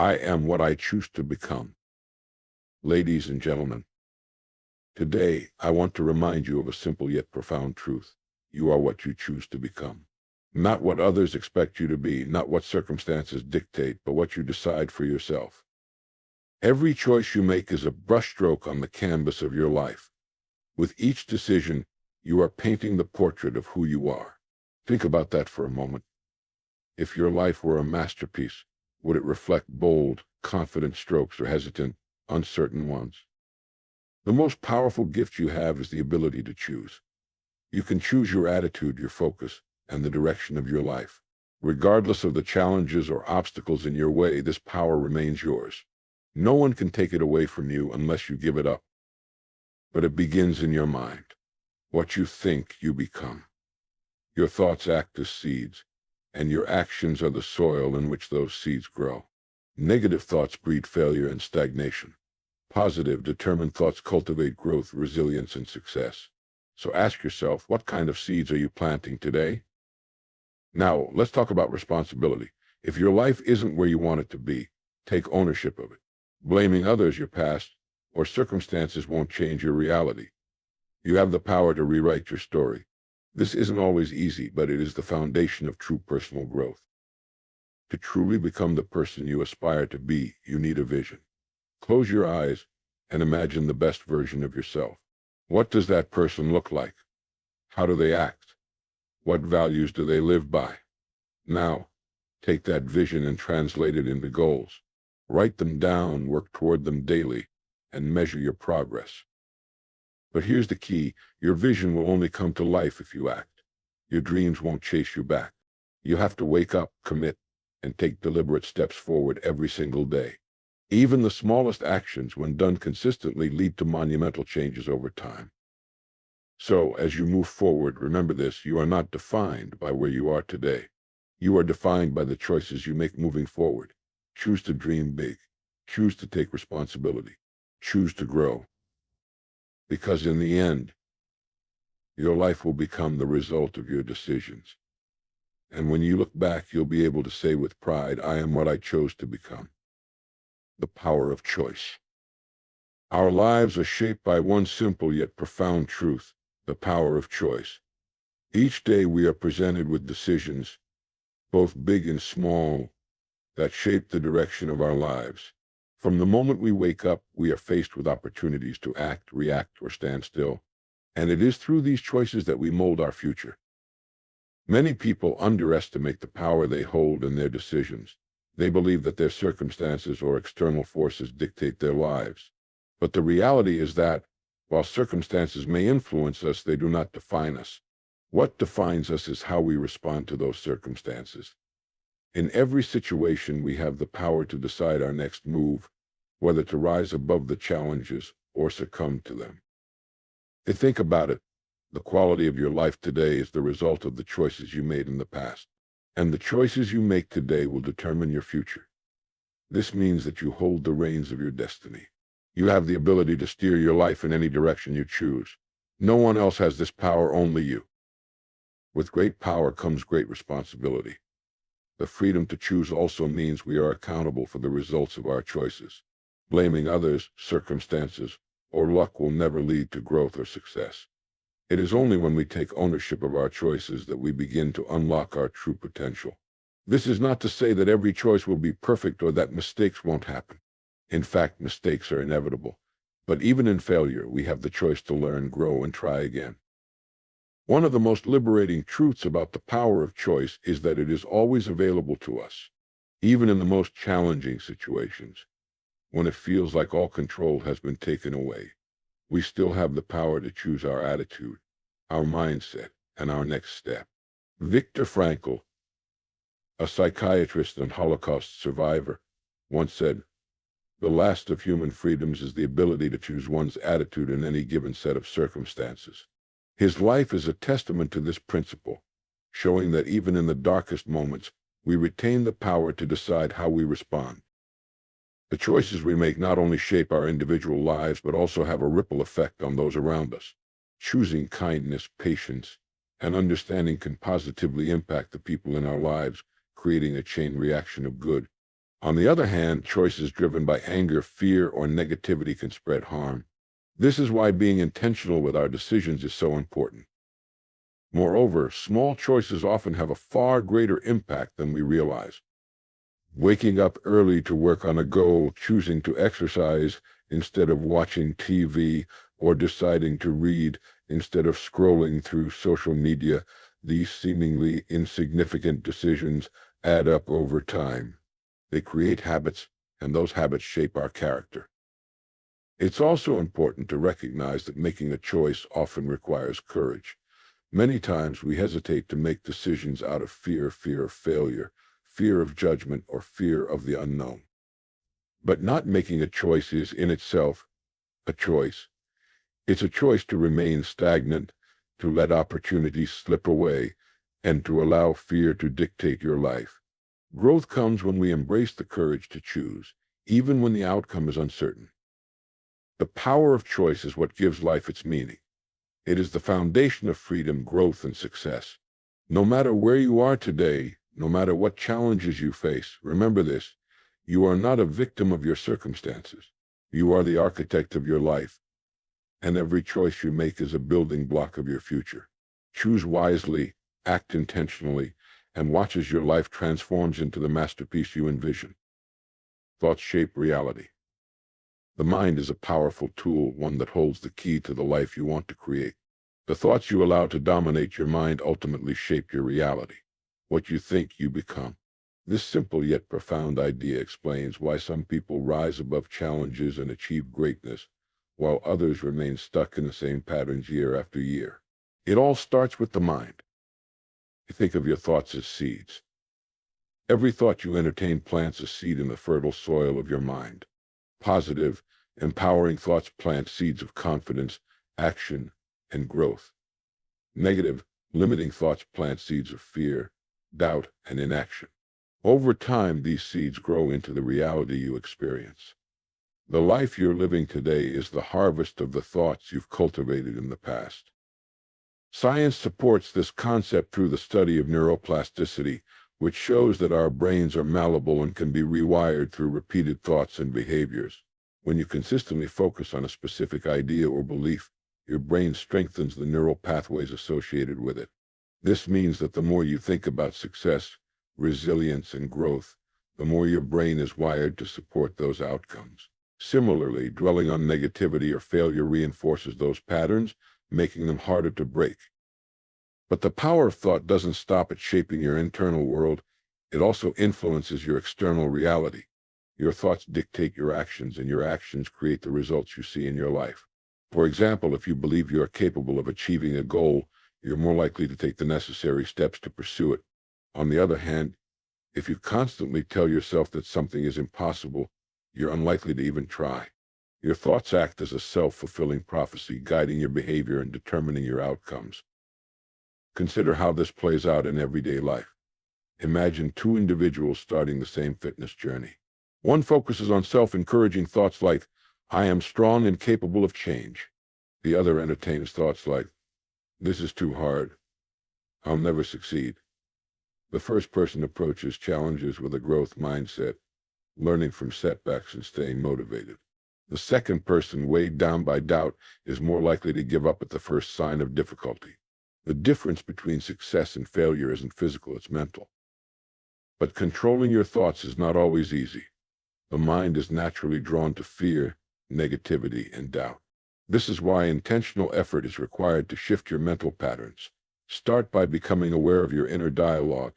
I am what I choose to become. Ladies and gentlemen, today I want to remind you of a simple yet profound truth. You are what you choose to become. Not what others expect you to be, not what circumstances dictate, but what you decide for yourself. Every choice you make is a brushstroke on the canvas of your life. With each decision, you are painting the portrait of who you are. Think about that for a moment. If your life were a masterpiece, would it reflect bold, confident strokes or hesitant, uncertain ones? The most powerful gift you have is the ability to choose. You can choose your attitude, your focus, and the direction of your life. Regardless of the challenges or obstacles in your way, this power remains yours. No one can take it away from you unless you give it up. But it begins in your mind. What you think, you become. Your thoughts act as seeds, and your actions are the soil in which those seeds grow. Negative thoughts breed failure and stagnation. Positive, determined thoughts cultivate growth, resilience, and success. So ask yourself, what kind of seeds are you planting today? Now, let's talk about responsibility. If your life isn't where you want it to be, take ownership of it. Blaming others, your past, or circumstances won't change your reality. You have the power to rewrite your story. This isn't always easy, but it is the foundation of true personal growth. To truly become the person you aspire to be, you need a vision. Close your eyes and imagine the best version of yourself. What does that person look like? How do they act? What values do they live by? Now, take that vision and translate it into goals. Write them down, work toward them daily, and measure your progress. But here's the key. Your vision will only come to life if you act. Your dreams won't chase you back. You have to wake up, commit, and take deliberate steps forward every single day. Even the smallest actions, when done consistently, lead to monumental changes over time. So, as you move forward, remember this: you are not defined by where you are today. You are defined by the choices you make moving forward. Choose to dream big. Choose to take responsibility. Choose to grow. Because in the end, your life will become the result of your decisions. And when you look back, you'll be able to say with pride, I am what I chose to become. The power of choice. Our lives are shaped by one simple yet profound truth: the power of choice. Each day we are presented with decisions, both big and small, that shape the direction of our lives. From the moment we wake up, we are faced with opportunities to act, react, or stand still. And it is through these choices that we mold our future. Many people underestimate the power they hold in their decisions. They believe that their circumstances or external forces dictate their lives. But the reality is that, while circumstances may influence us, they do not define us. What defines us is how we respond to those circumstances. In every situation, we have the power to decide our next move, whether to rise above the challenges or succumb to them. To think about it, the quality of your life today is the result of the choices you made in the past. And the choices you make today will determine your future. This means that you hold the reins of your destiny. You have the ability to steer your life in any direction you choose. No one else has this power, only you. With great power comes great responsibility. The freedom to choose also means we are accountable for the results of our choices. Blaming others, circumstances, or luck will never lead to growth or success. It is only when we take ownership of our choices that we begin to unlock our true potential. This is not to say that every choice will be perfect or that mistakes won't happen. In fact, mistakes are inevitable. But even in failure, we have the choice to learn, grow, and try again. One of the most liberating truths about the power of choice is that it is always available to us, even in the most challenging situations. When it feels like all control has been taken away, we still have the power to choose our attitude, our mindset, and our next step. Viktor Frankl, a psychiatrist and Holocaust survivor, once said, "The last of human freedoms is the ability to choose one's attitude in any given set of circumstances." His life is a testament to this principle, showing that even in the darkest moments, we retain the power to decide how we respond. The choices we make not only shape our individual lives, but also have a ripple effect on those around us. Choosing kindness, patience, and understanding can positively impact the people in our lives, creating a chain reaction of good, On the other hand, choices driven by anger, fear, or negativity can spread harm. This is why being intentional with our decisions is so important. Moreover, small choices often have a far greater impact than we realize. Waking up early to work on a goal, choosing to exercise instead of watching TV, or deciding to read instead of scrolling through social media, these seemingly insignificant decisions add up over time. They create habits, and those habits shape our character. It's also important to recognize that making a choice often requires courage. Many times we hesitate to make decisions out of fear of failure, fear of judgment, or fear of the unknown. But not making a choice is in itself a choice. It's a choice to remain stagnant, to let opportunities slip away, and to allow fear to dictate your life. Growth comes when we embrace the courage to choose, even when the outcome is uncertain. The power of choice is what gives life its meaning. It is the foundation of freedom, growth, and success. No matter where you are today, no matter what challenges you face, remember this: you are not a victim of your circumstances. You are the architect of your life, and every choice you make is a building block of your future. Choose wisely, act intentionally, and watch as your life transforms into the masterpiece you envision. Thoughts shape reality. The mind is a powerful tool, one that holds the key to the life you want to create. The thoughts you allow to dominate your mind ultimately shape your reality. What you think, you become. This simple yet profound idea explains why some people rise above challenges and achieve greatness, while others remain stuck in the same patterns year after year. It all starts with the mind. Think of your thoughts as seeds. Every thought you entertain plants a seed in the fertile soil of your mind. Positive, empowering thoughts plant seeds of confidence, action, and growth. Negative, limiting thoughts plant seeds of fear, doubt, and inaction. Over time, these seeds grow into the reality you experience. The life you're living today is the harvest of the thoughts you've cultivated in the past. Science supports this concept through the study of neuroplasticity, which shows that our brains are malleable and can be rewired through repeated thoughts and behaviors. When you consistently focus on a specific idea or belief, your brain strengthens the neural pathways associated with it. This means that the more you think about success, resilience, and growth, the more your brain is wired to support those outcomes. Similarly, dwelling on negativity or failure reinforces those patterns, making them harder to break. But the power of thought doesn't stop at shaping your internal world. It also influences your external reality. Your thoughts dictate your actions, and your actions create the results you see in your life. For example, if you believe you are capable of achieving a goal, you're more likely to take the necessary steps to pursue it. On the other hand, if you constantly tell yourself that something is impossible, you're unlikely to even try. Your thoughts act as a self-fulfilling prophecy, guiding your behavior and determining your outcomes. Consider how this plays out in everyday life. Imagine two individuals starting the same fitness journey. One focuses on self-encouraging thoughts like, "I am strong and capable of change." The other entertains thoughts like, "This is too hard. I'll never succeed." The first person approaches challenges with a growth mindset, learning from setbacks and staying motivated. The second person, weighed down by doubt, is more likely to give up at the first sign of difficulty. The difference between success and failure isn't physical, it's mental. But controlling your thoughts is not always easy. The mind is naturally drawn to fear, negativity, and doubt. This is why intentional effort is required to shift your mental patterns. Start by becoming aware of your inner dialogue.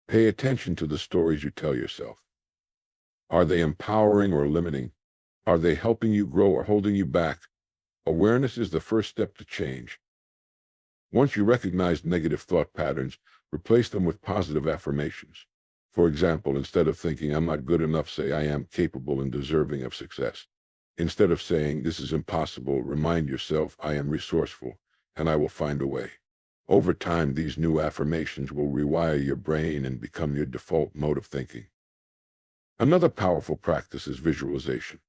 Pay attention to the stories you tell yourself. Are they empowering or limiting? Are they helping you grow or holding you back? Awareness is the first step to change. Once you recognize negative thought patterns, replace them with positive affirmations. For example, instead of thinking, "I'm not good enough," say, "I am capable and deserving of success." Instead of saying, "This is impossible," remind yourself, "I am resourceful and I will find a way." Over time, these new affirmations will rewire your brain and become your default mode of thinking. Another powerful practice is visualization.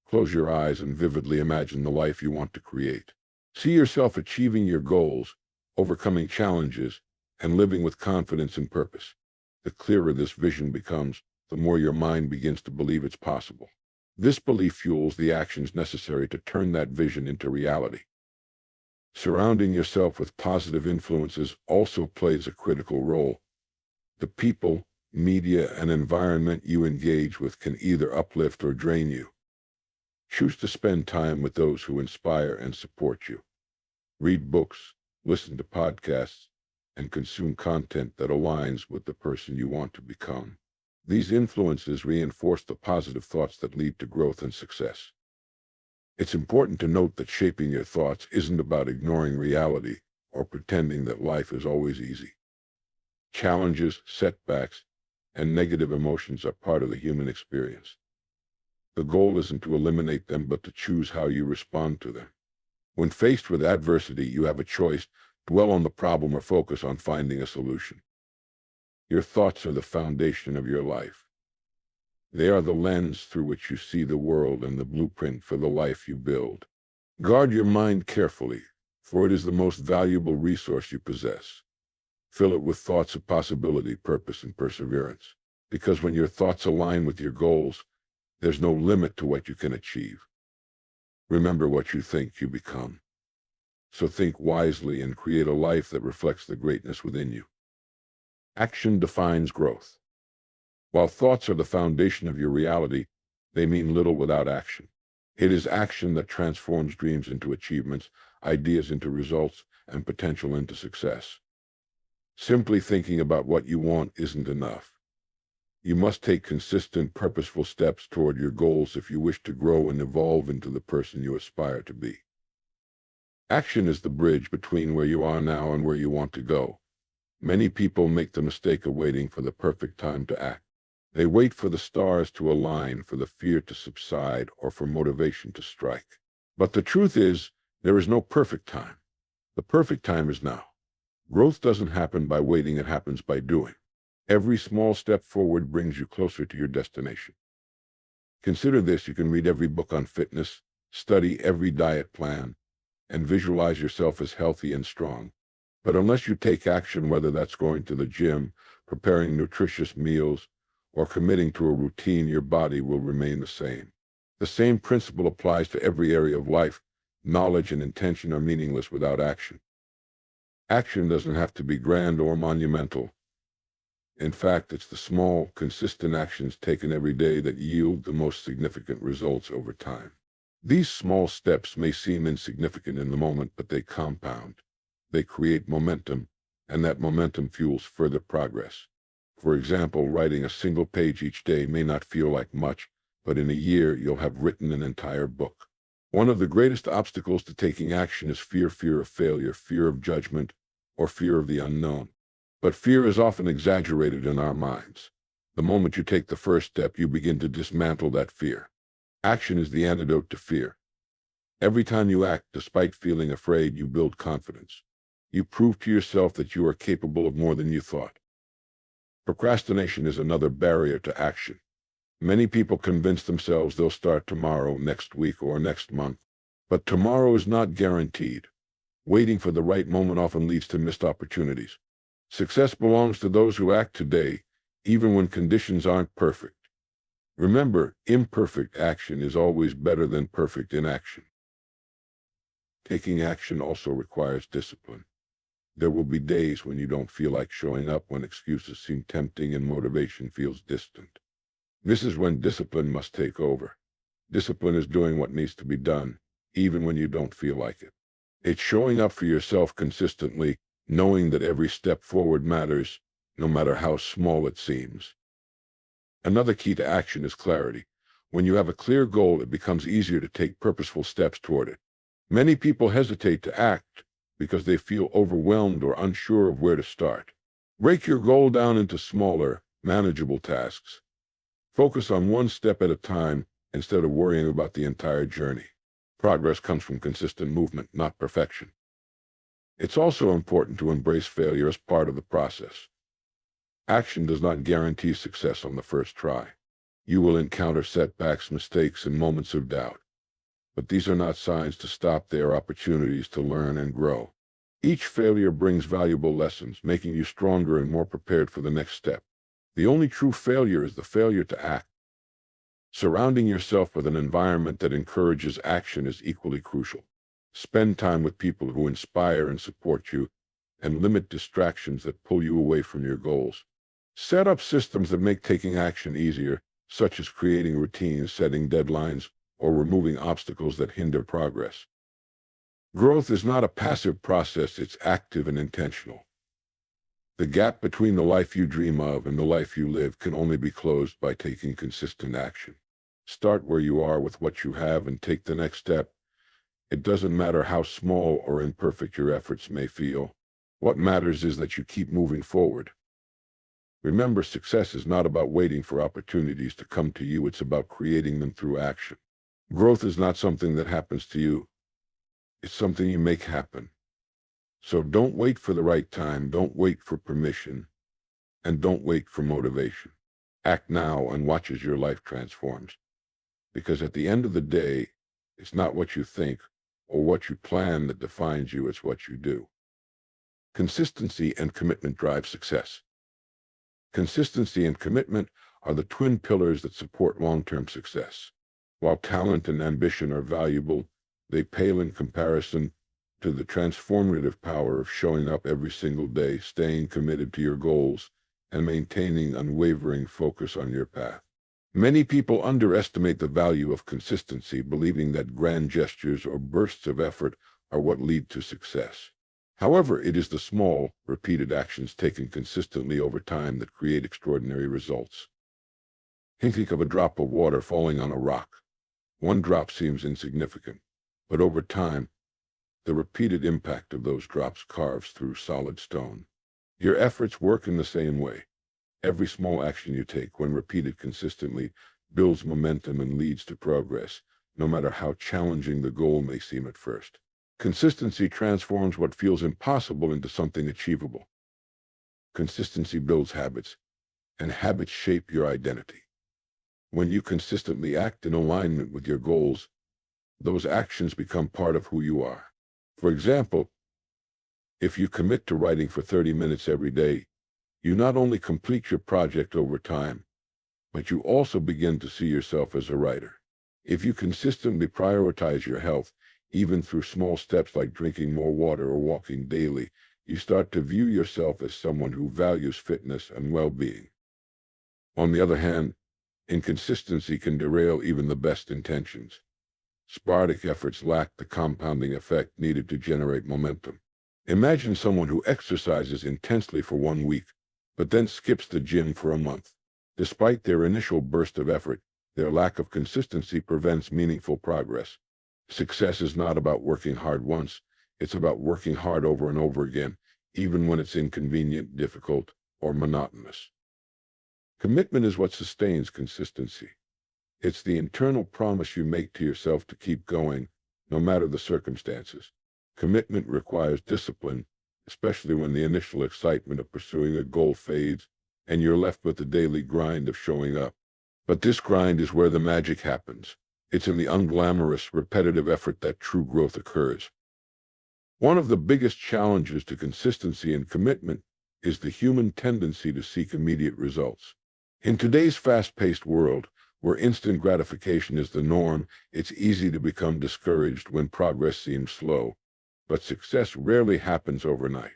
Close your eyes and vividly imagine the life you want to create. See yourself achieving your goals, overcoming challenges, and living with confidence and purpose. The clearer this vision becomes, the more your mind begins to believe it's possible. This belief fuels the actions necessary to turn that vision into reality. Surrounding yourself with positive influences also plays a critical role. The people, media, and environment you engage with can either uplift or drain you. Choose to spend time with those who inspire and support you. Read books, listen to podcasts, and consume content that aligns with the person you want to become. These influences reinforce the positive thoughts that lead to growth and success. It's important to note that shaping your thoughts isn't about ignoring reality or pretending that life is always easy. Challenges, setbacks, and negative emotions are part of the human experience. The goal isn't to eliminate them, but to choose how you respond to them. When faced with adversity, you have a choice: dwell on the problem or focus on finding a solution. Your thoughts are the foundation of your life. They are the lens through which you see the world and the blueprint for the life you build. Guard your mind carefully, for it is the most valuable resource you possess. Fill it with thoughts of possibility, purpose, and perseverance. Because when your thoughts align with your goals, there's no limit to what you can achieve. Remember, what you think, you become. So think wisely and create a life that reflects the greatness within you. Action defines growth. While thoughts are the foundation of your reality, they mean little without action. It is action that transforms dreams into achievements, ideas into results, and potential into success. Simply thinking about what you want isn't enough. You must take consistent, purposeful steps toward your goals if you wish to grow and evolve into the person you aspire to be. Action is the bridge between where you are now and where you want to go. Many people make the mistake of waiting for the perfect time to act. They wait for the stars to align, for the fear to subside, or for motivation to strike. But the truth is, there is no perfect time. The perfect time is now. Growth doesn't happen by waiting, it happens by doing. Every small step forward brings you closer to your destination. Consider this: you can read every book on fitness, study every diet plan, and visualize yourself as healthy and strong. But unless you take action, whether that's going to the gym, preparing nutritious meals, or committing to a routine, your body will remain the same. The same principle applies to every area of life. Knowledge and intention are meaningless without action. Action doesn't have to be grand or monumental. In fact, it's the small, consistent actions taken every day that yield the most significant results over time. These small steps may seem insignificant in the moment, but they compound. They create momentum, and that momentum fuels further progress. For example, writing a single page each day may not feel like much, but in a year you'll have written an entire book. One of the greatest obstacles to taking action is fear of failure, fear of judgment, or fear of the unknown. But fear is often exaggerated in our minds. The moment you take the first step, you begin to dismantle that fear. Action is the antidote to fear. Every time you act, despite feeling afraid, you build confidence. You prove to yourself that you are capable of more than you thought. Procrastination is another barrier to action. Many people convince themselves they'll start tomorrow, next week, or next month. But tomorrow is not guaranteed. Waiting for the right moment often leads to missed opportunities. Success belongs to those who act today, even when conditions aren't perfect. Remember, imperfect action is always better than perfect inaction. Taking action also requires discipline. There will be days when you don't feel like showing up, when excuses seem tempting and motivation feels distant. This is when discipline must take over. Discipline is doing what needs to be done, even when you don't feel like it. It's showing up for yourself consistently, knowing that every step forward matters, no matter how small it seems. Another key to action is clarity. When you have a clear goal, it becomes easier to take purposeful steps toward it. Many people hesitate to act because they feel overwhelmed or unsure of where to start. Break your goal down into smaller, manageable tasks. Focus on one step at a time instead of worrying about the entire journey. Progress comes from consistent movement, not perfection. It's also important to embrace failure as part of the process. Action does not guarantee success on the first try. You will encounter setbacks, mistakes, and moments of doubt. But these are not signs to stop. They are opportunities to learn and grow. Each failure brings valuable lessons, making you stronger and more prepared for the next step. The only true failure is the failure to act. Surrounding yourself with an environment that encourages action is equally crucial. Spend time with people who inspire and support you, and limit distractions that pull you away from your goals. Set up systems that make taking action easier, such as creating routines, setting deadlines, or removing obstacles that hinder progress. Growth is not a passive process, it's active and intentional. The gap between the life you dream of and the life you live can only be closed by taking consistent action. Start where you are with what you have and take the next step. It doesn't matter how small or imperfect your efforts may feel. What matters is that you keep moving forward. Remember, success is not about waiting for opportunities to come to you, it's about creating them through action. Growth is not something that happens to you, it's something you make happen. So don't wait for the right time, don't wait for permission, and don't wait for motivation. Act now and watch as your life transforms. Because at the end of the day, it's not what you think or what you plan that defines you, it's what you do. Consistency and commitment drive success. Consistency and commitment are the twin pillars that support long-term success. While talent and ambition are valuable, they pale in comparison to the transformative power of showing up every single day, staying committed to your goals, and maintaining unwavering focus on your path. Many people underestimate the value of consistency, believing that grand gestures or bursts of effort are what lead to success. However, it is the small, repeated actions taken consistently over time that create extraordinary results. Think of a drop of water falling on a rock. One drop seems insignificant, but over time, the repeated impact of those drops carves through solid stone. Your efforts work in the same way. Every small action you take, when repeated consistently, builds momentum and leads to progress, no matter how challenging the goal may seem at first. Consistency transforms what feels impossible into something achievable. Consistency builds habits, and habits shape your identity. When you consistently act in alignment with your goals, those actions become part of who you are. For example, if you commit to writing for 30 minutes every day, you not only complete your project over time, but you also begin to see yourself as a writer. If you consistently prioritize your health, even through small steps like drinking more water or walking daily, you start to view yourself as someone who values fitness and well-being. On the other hand, inconsistency can derail even the best intentions. Sporadic efforts lack the compounding effect needed to generate momentum. Imagine someone who exercises intensely for 1 week, but then skips the gym for a month. Despite their initial burst of effort, their lack of consistency prevents meaningful progress. Success is not about working hard once, it's about working hard over and over again, even when it's inconvenient, difficult, or monotonous. Commitment is what sustains consistency. It's the internal promise you make to yourself to keep going, no matter the circumstances. Commitment requires discipline, especially when the initial excitement of pursuing a goal fades and you're left with the daily grind of showing up. But this grind is where the magic happens. It's in the unglamorous, repetitive effort that true growth occurs. One of the biggest challenges to consistency and commitment is the human tendency to seek immediate results. In today's fast-paced world, where instant gratification is the norm, it's easy to become discouraged when progress seems slow. But success rarely happens overnight.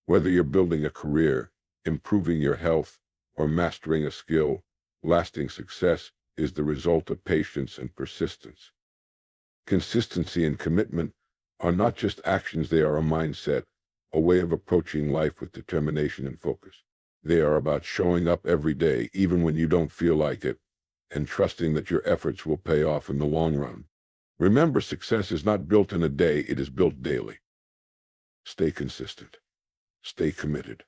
Whether you're building a career, improving your health, or mastering a skill, lasting success is the result of patience and persistence. Consistency and commitment are not just actions, they are a mindset, a way of approaching life with determination and focus. They are about showing up every day, even when you don't feel like it, and trusting that your efforts will pay off in the long run. Remember, success is not built in a day, it is built daily. Stay consistent, stay committed,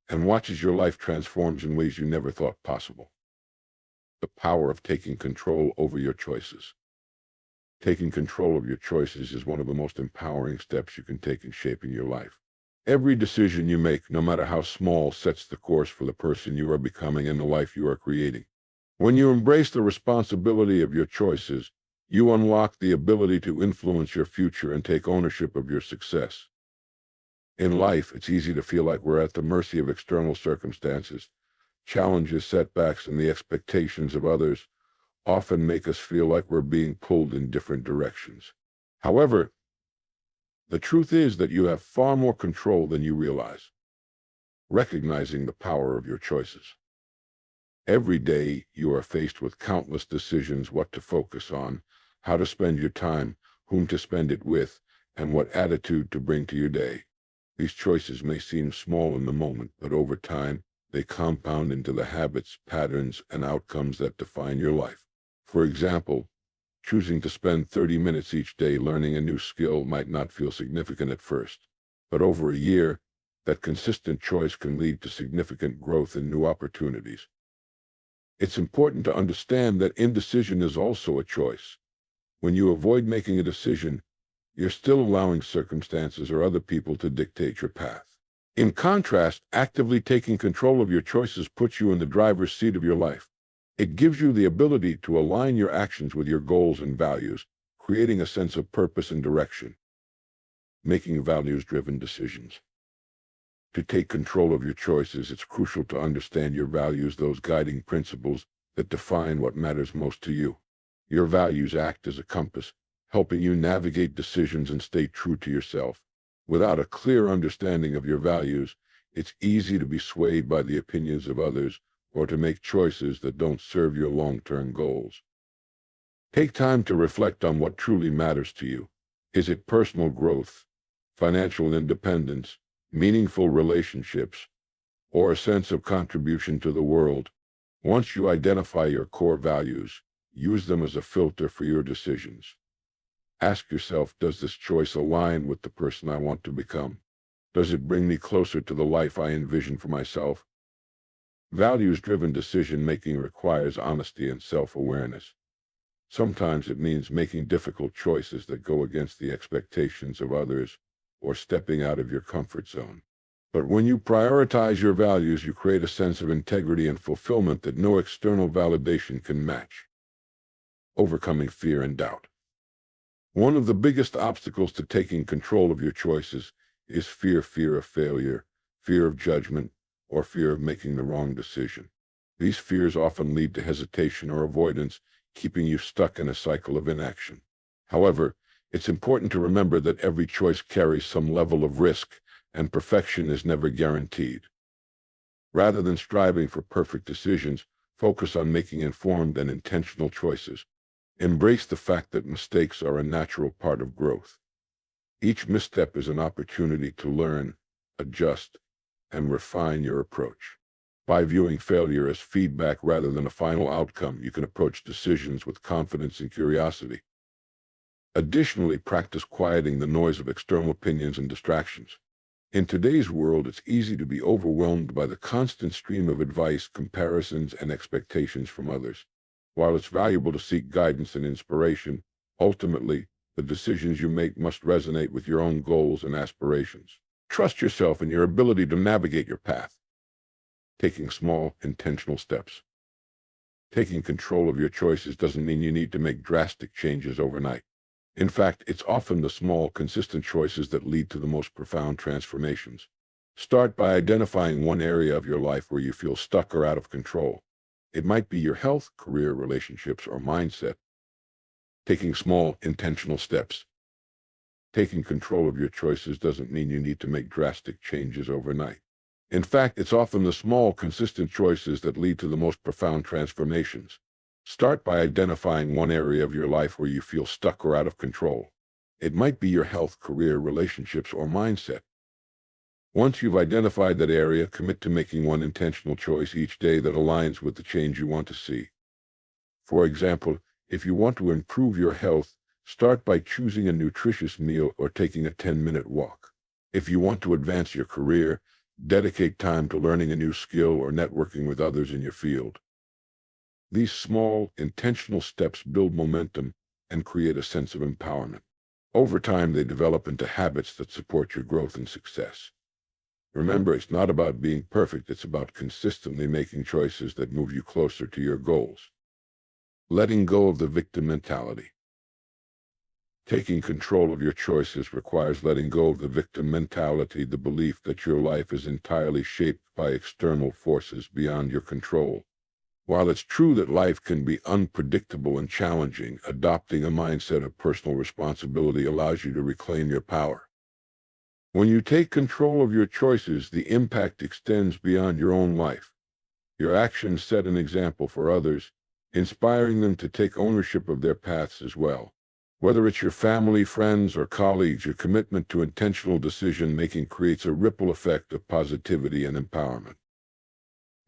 and watch as your life transforms in ways you never thought possible. The power of taking control over your choices. Taking control of your choices is one of the most empowering steps you can take in shaping your life. Every decision you make, no matter how small, sets the course for the person you are becoming and the life you are creating. When you embrace the responsibility of your choices, you unlock the ability to influence your future and take ownership of your success. In life, it's easy to feel like we're at the mercy of external circumstances, Challenges, setbacks, and the expectations of others often make us feel like we're being pulled in different directions. However, the truth is that you have far more control than you realize. Recognizing the power of your choices. Every day, you are faced with countless decisions: what to focus on, how to spend your time, whom to spend it with, and what attitude to bring to your day. These choices may seem small in the moment, but over time, they compound into the habits, patterns, and outcomes that define your life. For example, choosing to spend 30 minutes each day learning a new skill might not feel significant at first, but over a year, that consistent choice can lead to significant growth and new opportunities. It's important to understand that indecision is also a choice. When you avoid making a decision, you're still allowing circumstances or other people to dictate your path. In contrast, actively taking control of your choices puts you in the driver's seat of your life. It gives you the ability to align your actions with your goals and values, creating a sense of purpose and direction. Making values-driven decisions. To take control of your choices, it's crucial to understand your values, those guiding principles that define what matters most to you. Your values act as a compass, helping you navigate decisions and stay true to yourself. Without a clear understanding of your values, it's easy to be swayed by the opinions of others or to make choices that don't serve your long-term goals. Take time to reflect on what truly matters to you. Is it personal growth, financial independence, meaningful relationships, or a sense of contribution to the world? Once you identify your core values, use them as a filter for your decisions. Ask yourself, does this choice align with the person I want to become? Does it bring me closer to the life I envision for myself? Values-driven decision-making requires honesty and self-awareness. Sometimes it means making difficult choices that go against the expectations of others or stepping out of your comfort zone. But when you prioritize your values, you create a sense of integrity and fulfillment that no external validation can match. Overcoming fear and doubt. One of the biggest obstacles to taking control of your choices is fear of failure, fear of judgment, or fear of making the wrong decision. These fears often lead to hesitation or avoidance, keeping you stuck in a cycle of inaction. However, it's important to remember that every choice carries some level of risk, and perfection is never guaranteed. Rather than striving for perfect decisions, focus on making informed and intentional choices. Embrace the fact that mistakes are a natural part of growth. Each misstep is an opportunity to learn, adjust, and refine your approach. By viewing failure as feedback rather than a final outcome, you can approach decisions with confidence and curiosity. Additionally, practice quieting the noise of external opinions and distractions. In today's world, it's easy to be overwhelmed by the constant stream of advice, comparisons, and expectations from others. While it's valuable to seek guidance and inspiration, ultimately, the decisions you make must resonate with your own goals and aspirations. Trust yourself and your ability to navigate your path. Taking small, intentional steps. Taking control of your choices doesn't mean you need to make drastic changes overnight. In fact, it's often the small, consistent choices that lead to the most profound transformations. Start by identifying one area of your life where you feel stuck or out of control. It might be your health, career, relationships, or mindset. Taking small, intentional steps. Taking control of your choices doesn't mean you need to make drastic changes overnight. In fact, it's often the small, consistent choices that lead to the most profound transformations. Start by identifying one area of your life where you feel stuck or out of control. It might be your health, career, relationships, or mindset. Once you've identified that area, commit to making one intentional choice each day that aligns with the change you want to see. For example, if you want to improve your health, start by choosing a nutritious meal or taking a 10-minute walk. If you want to advance your career, dedicate time to learning a new skill or networking with others in your field. These small, intentional steps build momentum and create a sense of empowerment. Over time, they develop into habits that support your growth and success. Remember, it's not about being perfect, it's about consistently making choices that move you closer to your goals. Letting go of the victim mentality. Taking control of your choices requires letting go of the victim mentality, the belief that your life is entirely shaped by external forces beyond your control. While it's true that life can be unpredictable and challenging, adopting a mindset of personal responsibility allows you to reclaim your power. When you take control of your choices, the impact extends beyond your own life. Your actions set an example for others, inspiring them to take ownership of their paths as well. Whether it's your family, friends, or colleagues, your commitment to intentional decision-making creates a ripple effect of positivity and empowerment.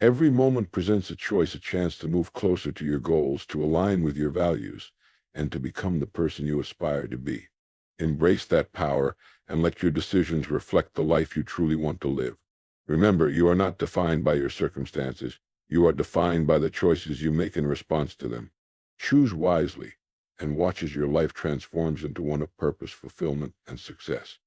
Every moment presents a choice, a chance to move closer to your goals, to align with your values, and to become the person you aspire to be. Embrace that power and let your decisions reflect the life you truly want to live. Remember, you are not defined by your circumstances. You are defined by the choices you make in response to them. Choose wisely and watch as your life transforms into one of purpose, fulfillment, and success.